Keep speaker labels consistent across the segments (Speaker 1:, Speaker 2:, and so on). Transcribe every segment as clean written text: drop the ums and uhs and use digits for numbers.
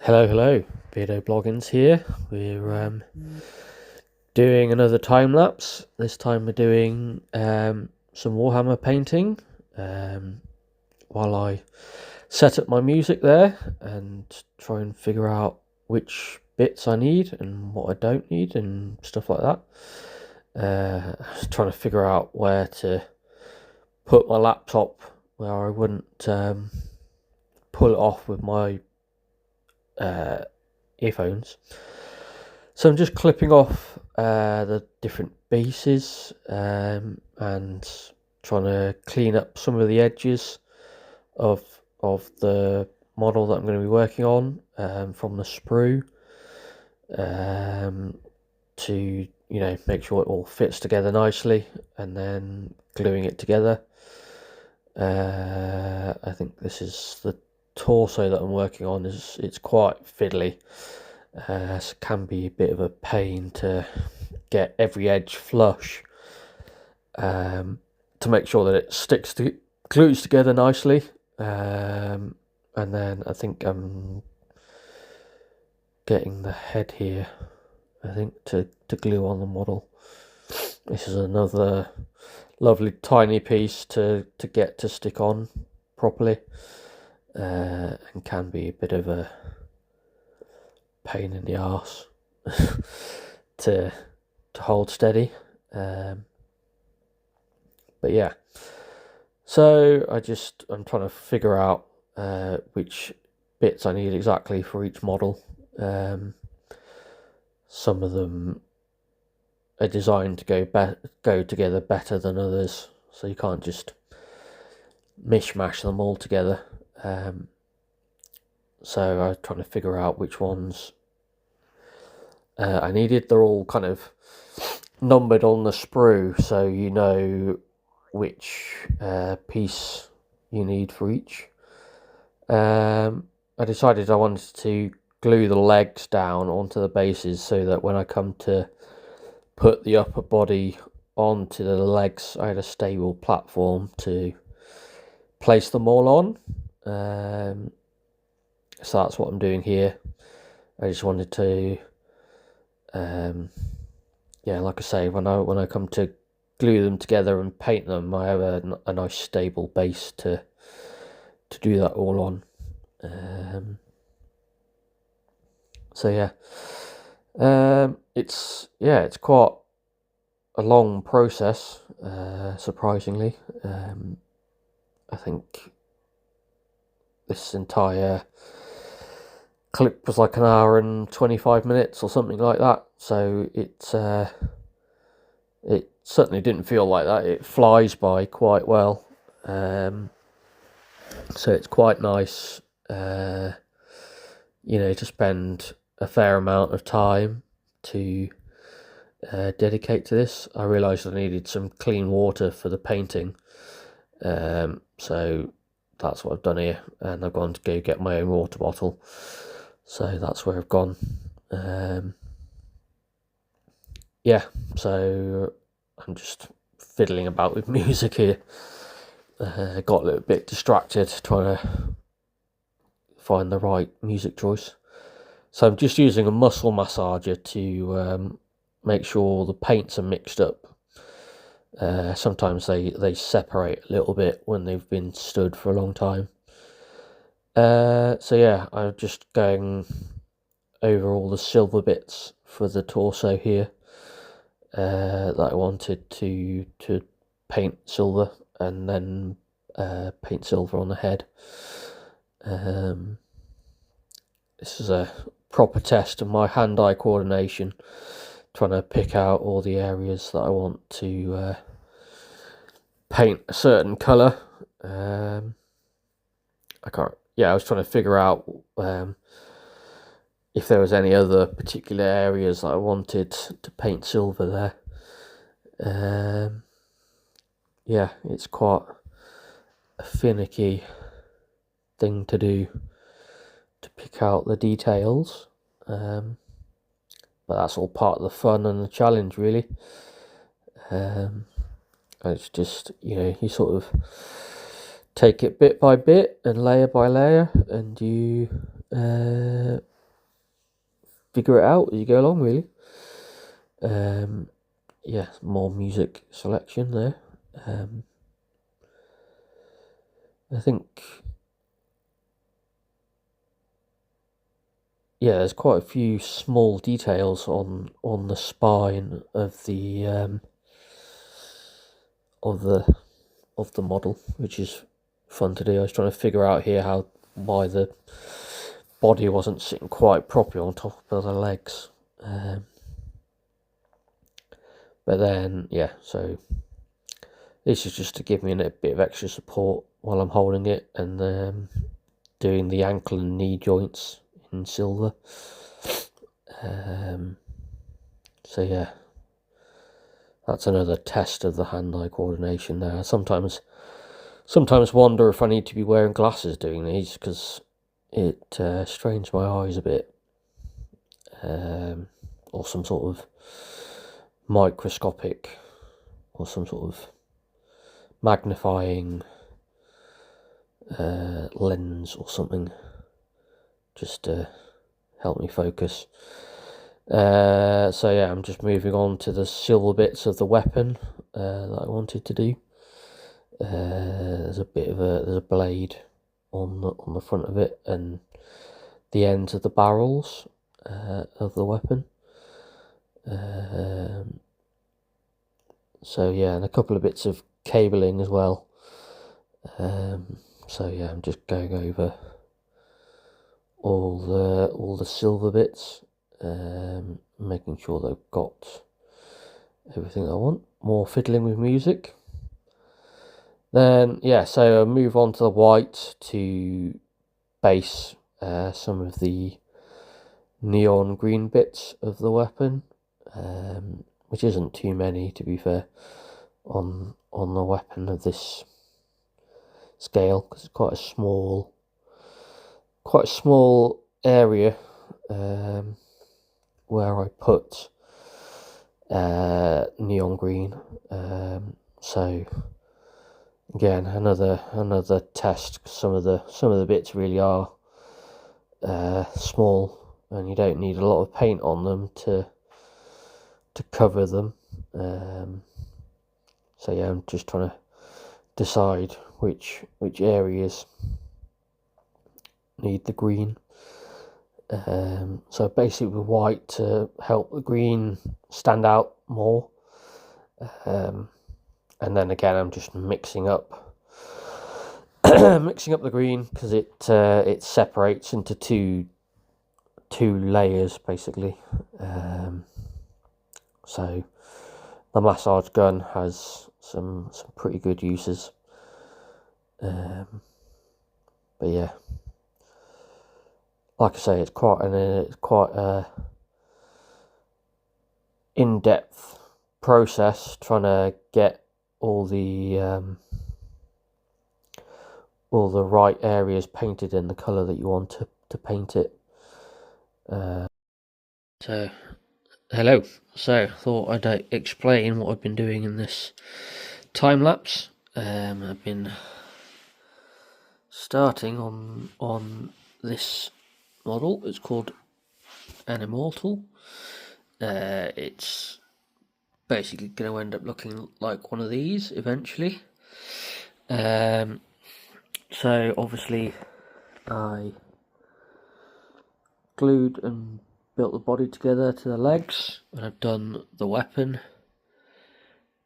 Speaker 1: Hello, Beardo Bloggins here. We're doing another time lapse. This time we're doing some Warhammer painting while I set up my music there and try and figure out which bits I need and what I don't need and stuff like that. Trying to figure out where to put my laptop where I wouldn't pull it off with my earphones. So I'm just clipping off the different bases and trying to clean up some of the edges of the model that I'm going to be working on from the sprue to make sure it all fits together nicely, and then gluing it together. I think this is the torso that I'm working on. It's quite fiddly, so it can be a bit of a pain to get every edge flush to make sure that it glues together nicely. And then I think I'm getting the head here, I think, to glue on the model. This is another lovely tiny piece to get to stick on properly, and can be a bit of a pain in the arse to hold steady. But yeah, so I'm trying to figure out which bits I need exactly for each model. Some of them are designed to go together better than others, so you can't just mishmash them all together. So I was trying to figure out which ones I needed. They're all kind of numbered on the sprue, so you know which piece you need for each. I decided I wanted to glue the legs down onto the bases so that when I come to put the upper body onto the legs, I had a stable platform to place them all on. So that's what I'm doing here. I just wanted to like I say, when I come to glue them together and paint them, I have a nice stable base to do that all on. So yeah, it's quite a long process, surprisingly. I think this entire clip was like an hour and 25 minutes or something like that, so it certainly didn't feel like that. It flies by quite well, so it's quite nice to spend a fair amount of time to dedicate to this. I realised I needed some clean water for the painting, so that's what I've done here, and I've gone to go get my own water bottle, so that's where I've gone. So I'm just fiddling about with music here. Got a little bit distracted trying to find the right music choice. So I'm just using a muscle massager to make sure the paints are mixed up. Sometimes they separate a little bit when they've been stood for a long time. So yeah, I'm just going over all the silver bits for the torso here that I wanted to paint silver, and then paint silver on the head. This is a proper test of my hand-eye coordination, trying to pick out all the areas that I want to paint a certain colour. I was trying to figure out if there was any other particular areas that I wanted to paint silver there. It's quite a finicky thing to do, to pick out the details, but that's all part of the fun and the challenge, really. It's just, you sort of take it bit by bit and layer by layer, and you figure it out as you go along, really. Yeah, more music selection there. I think, yeah, there's quite a few small details on the spine of the of the model, which is fun to do. I was trying to figure out here why the body wasn't sitting quite properly on top of the legs. But then, yeah, so this is just to give me a bit of extra support while I'm holding it, and doing the ankle and knee joints in silver. So yeah, that's another test of the hand-eye coordination there. I sometimes wonder if I need to be wearing glasses doing these, because it strains my eyes a bit, or some sort of microscopic or some sort of magnifying lens or something, just to help me focus. So yeah, I'm just moving on to the silver bits of the weapon that I wanted to do. There's a blade on the front of it, and the ends of the barrels of the weapon. So yeah, and a couple of bits of cabling as well. So yeah, I'm just going over all the silver bits, making sure they've got everything I want. More fiddling with music. Then yeah, so I'll move on to the white to base some of the neon green bits of the weapon, which isn't too many, to be fair, on the weapon of this scale, because it's quite a small area where I put neon green. So again, another test. Some of the bits really are small, and you don't need a lot of paint on them to cover them. So yeah, I'm just trying to decide which areas need the green. So basically with white to help the green stand out more. And then again, I'm just mixing up the green, because it separates into two layers basically. So the massage gun has some pretty good uses. But yeah, like I say, it's quite a in-depth process trying to get all the right areas painted in the colour that you want to paint it. So hello. So thought I'd explain what I've been doing in this time lapse. I've been starting on this model. It's called an Immortal. It's basically going to end up looking like one of these eventually. So obviously I glued and built the body together to the legs, and I've done the weapon.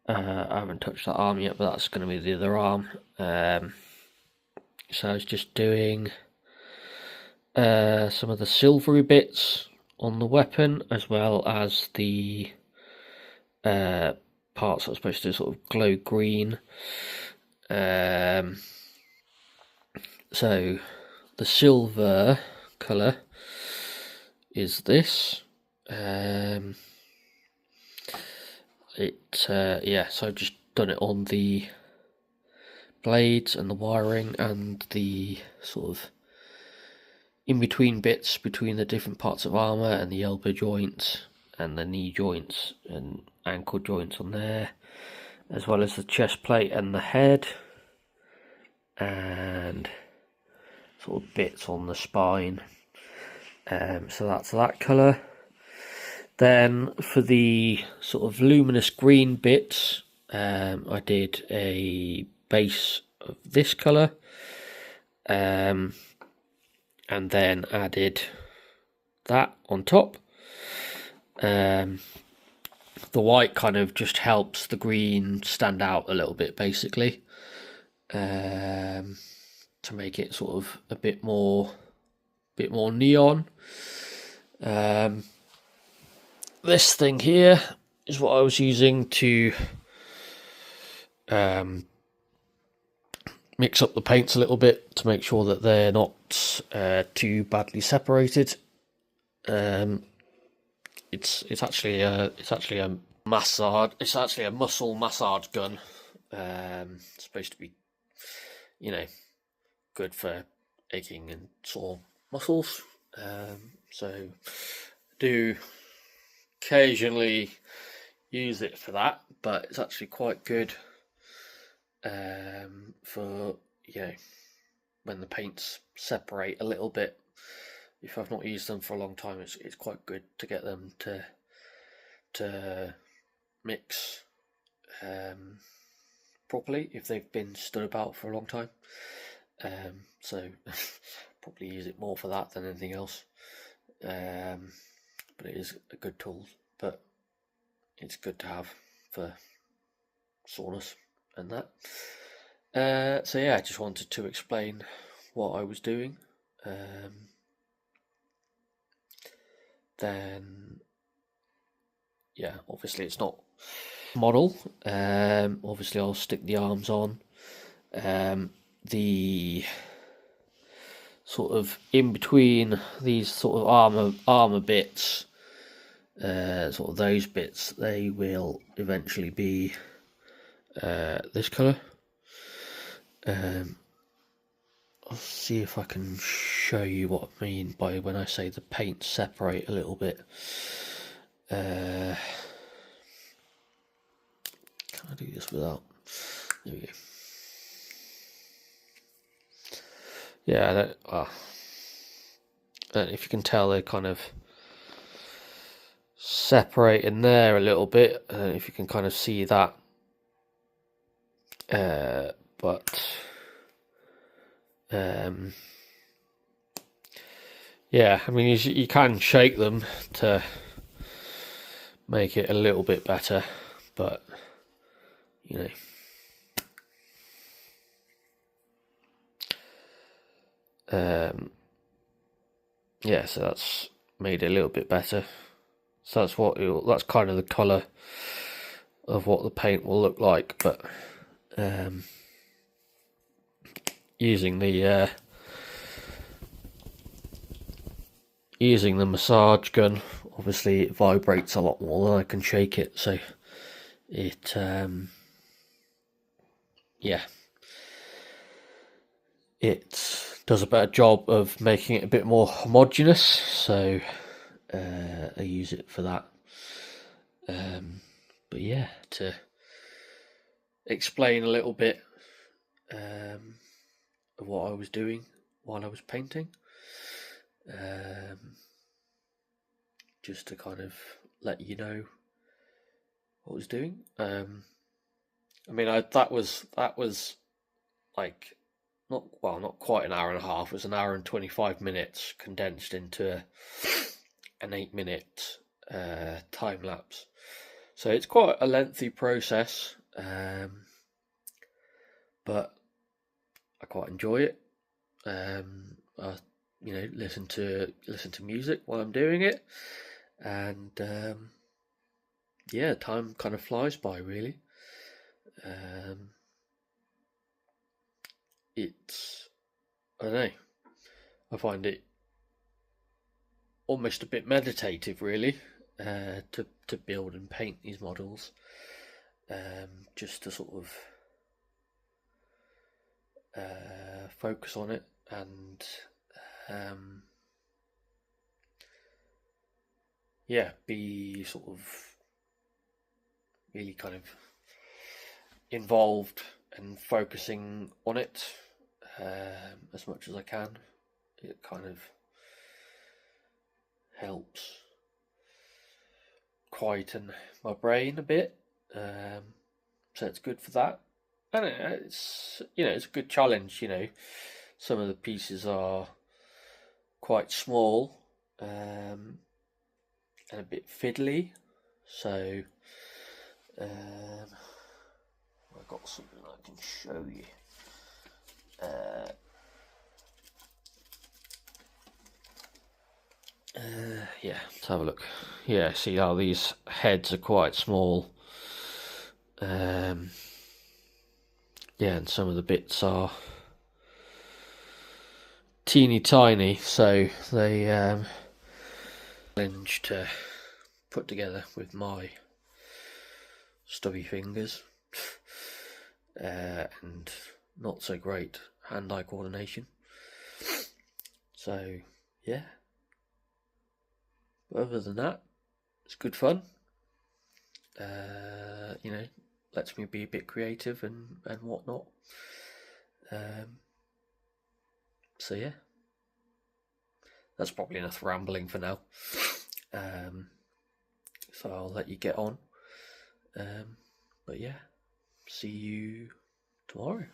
Speaker 1: I haven't touched that arm yet, but that's going to be the other arm. So I was just doing some of the silvery bits on the weapon, as well as the parts that are supposed to sort of glow green. So the silver colour is this. So I've just done it on the blades and the wiring and the sort of in-between bits between the different parts of armour, and the elbow joints and the knee joints and ankle joints on there, as well as the chest plate and the head, and sort of bits on the spine. So that's that colour. Then for the sort of luminous green bits, I did a base of this colour, and then added that on top. The white kind of just helps the green stand out a little bit, basically, to make it sort of a bit more neon. This thing here is what I was using to mix up the paints a little bit to make sure that they're not too badly separated. It's actually a massage. It's actually a muscle massage gun. It's supposed to be, good for aching and sore muscles. So do occasionally use it for that, but it's actually quite good for when the paints separate a little bit. If I've not used them for a long time, it's quite good to get them to mix properly if they've been stood about for a long time. So probably use it more for that than anything else. But it is a good tool, but it's good to have for soreness and that. So yeah, I just wanted to explain what I was doing. Then yeah, obviously it's not model. Obviously I'll stick the arms on. The sort of in between these sort of armor bits, sort of those bits, they will eventually be this colour. I'll see if I can show you what I mean by when I say the paints separate a little bit. Can I do this without? There we go. Yeah, and if you can tell, they kind of separate in there a little bit. If you can kind of see that, but yeah, I mean you can shake them to make it a little bit better, but yeah, so that's made it a little bit better. So that's kind of the colour of what the paint will look like, but using the massage gun, obviously it vibrates a lot more than I can shake it, so it it does a better job of making it a bit more homogeneous, so I use it for that. But yeah, to explain a little bit of what I was doing while I was painting, just to kind of let you know what I was doing. I mean, that was like not quite an hour and a half. It was an hour and 25 minutes condensed into an 8-minute time lapse. So it's quite a lengthy process, but I quite enjoy it. I listen to music while I'm doing it, and yeah, time kind of flies by, really. I don't know, I find it almost a bit meditative, really, to build and paint these models, just to sort of focus on it and be sort of really kind of involved and focusing on it as much as I can. It kind of helps quieten my brain a bit, so it's good for that. And it's it's a good challenge. Some of the pieces are quite small, and a bit fiddly, so I've got something I can show you. Yeah, let's have a look. Yeah, see how these heads are quite small. Yeah, and some of the bits are teeny tiny, so they challenge to put together with my stubby fingers, and not so great hand-eye coordination. So yeah, but other than that, it's good fun. Lets me be a bit creative and whatnot. So yeah, that's probably enough rambling for now. So I'll let you get on. But yeah, see you tomorrow.